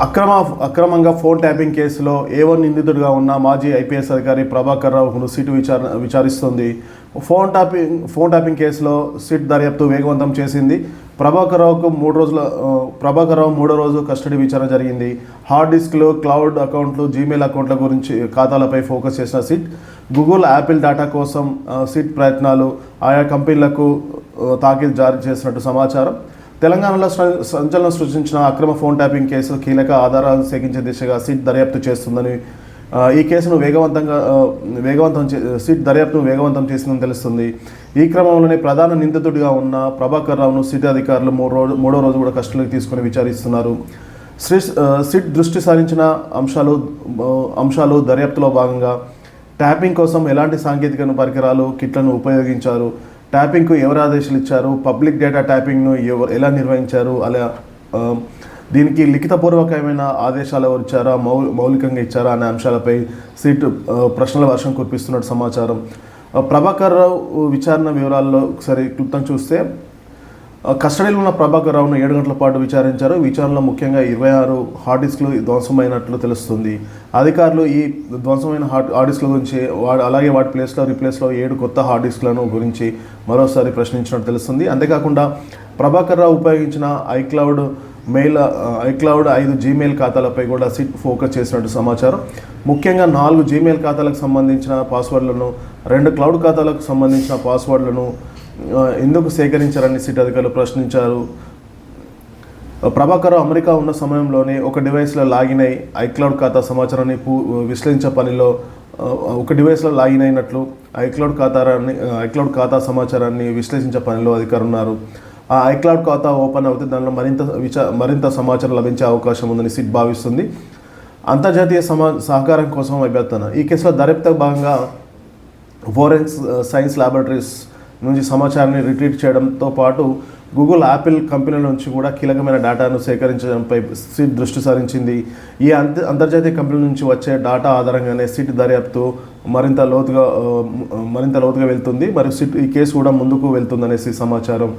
అక్రమంగా phone tapping కేసులో A1 నిందితుడిగా ఉన్న మాజీ ఐపీఎస్ అధికారి ప్రభాకర్ రావును సిట్ విచారిస్తుంది. ఫోన్ ట్యాపింగ్ కేసులో సిట్ దర్యాప్తు వేగవంతం చేసింది. ప్రభాకర్ రావు మూడో రోజు కస్టడీ విచారణ జరిగింది. హార్డ్ డిస్క్లు, క్లౌడ్ అకౌంట్లు, జీమెయిల్ అకౌంట్ల గురించి ఖాతాలపై ఫోకస్ చేసిన సిట్ గూగుల్, యాపిల్ డేటా కోసం సిట్ ప్రయత్నాలు ఆయా కంపెనీలకు తాకీదు జారీ చేసినట్టు సమాచారం. తెలంగాణలో సంచలనం సృష్టించిన అక్రమ ఫోన్ ట్యాపింగ్ కేసులో కీలక ఆధారాలు సేకరించే దిశగా సిట్ దర్యాప్తు చేస్తుందని, ఈ కేసును సిట్ దర్యాప్తును వేగవంతం చేసిందని తెలుస్తుంది. ఈ క్రమంలోనే ప్రధాన నిందితుడిగా ఉన్న ప్రభాకర్ రావును సిట్ అధికారులు మూడో రోజు కూడా కస్టడీకి తీసుకుని విచారిస్తున్నారు. సిట్ దృష్టి సారించిన అంశాలు దర్యాప్తులో భాగంగా ట్యాపింగ్ కోసం ఎలాంటి సాంకేతిక పరికరాలు, కిట్లను ఉపయోగించారు, ట్యాపింగ్కు ఎవరు ఆదేశాలు ఇచ్చారు, పబ్లిక్ డేటా ట్యాపింగ్ను ఎలా నిర్వహించారు, దీనికి లిఖితపూర్వకమైన ఆదేశాలు ఎవరు ఇచ్చారా, మౌలికంగా ఇచ్చారా అనే అంశాలపై సిట్ ప్రశ్నల వర్షం కురిపిస్తున్నట్టు సమాచారం. ప్రభాకర్ రావు విచారణ వివరాల్లో ఒకసారి క్లుప్తంగా చూస్తే, కస్టడీలో ఉన్న ప్రభాకర్ రావును 7 గంటల పాటు విచారించారు. విచారణలో ముఖ్యంగా 26 హార్డ్ డిస్క్లు ధ్వంసమైనట్లు తెలుస్తుంది. అధికారులు ఈ ధ్వంసమైన హార్డ్ డిస్క్ల గురించి అలాగే వాటి రీప్లేస్లో 7 కొత్త హార్డ్ డిస్క్లను గురించి మరోసారి ప్రశ్నించినట్టు తెలుస్తుంది. అంతేకాకుండా ప్రభాకర్ రావు ఉపయోగించిన ఐక్లౌడ్ 5 జీమెయిల్ ఖాతాలపై కూడా సిట్ ఫోకస్ చేసినట్టు సమాచారం. ముఖ్యంగా 4 జీమెయిల్ ఖాతాలకు సంబంధించిన పాస్వర్డ్లను, 2 క్లౌడ్ ఖాతాలకు సంబంధించిన పాస్వర్డ్లను ఎందుకు సేకరించారని సిట్ అధికారులు ప్రశ్నించారు. ప్రభాకర్ అమెరికా ఉన్న సమయంలోనే ఒక డివైస్లో లాగిన్ అయి ఐక్లౌడ్ ఖాతా సమాచారాన్ని విశ్లేషించే పనిలో ఒక డివైస్లో లాగిన్ అయినట్లు ఐక్లౌడ్ ఖాతా సమాచారాన్ని విశ్లేషించే పనిలో అధికారులు ఉన్నారు. ఆ ఐక్లౌడ్ ఖాతా ఓపెన్ అవుతే దానిలో మరింత సమాచారం లభించే అవకాశం ఉందని సిట్ భావిస్తుంది. అంతర్జాతీయ సహకారం కోసం అభ్యర్థన. ఈ కేసులో దర్యాప్తు భాగంగా ఫోరెన్సిక్ సైన్స్ ల్యాబొరేటరీస్ నుంచి సమాచారాన్ని రిట్రీవ్ చేయడంతో పాటు గూగుల్, యాపిల్ కంపెనీల నుంచి కూడా కీలకమైన డేటాను సేకరించడంపై సిట్ దృష్టి సారించింది. ఈ అంతర్జాతీయ కంపెనీల నుంచి వచ్చే డేటా ఆధారంగానే సిట్ దర్యాప్తు మరింత లోతుగా వెళ్తుంది. మరియు సిట్ ఈ కేసు కూడా ముందుకు వెళ్తుందనేసి సమాచారం.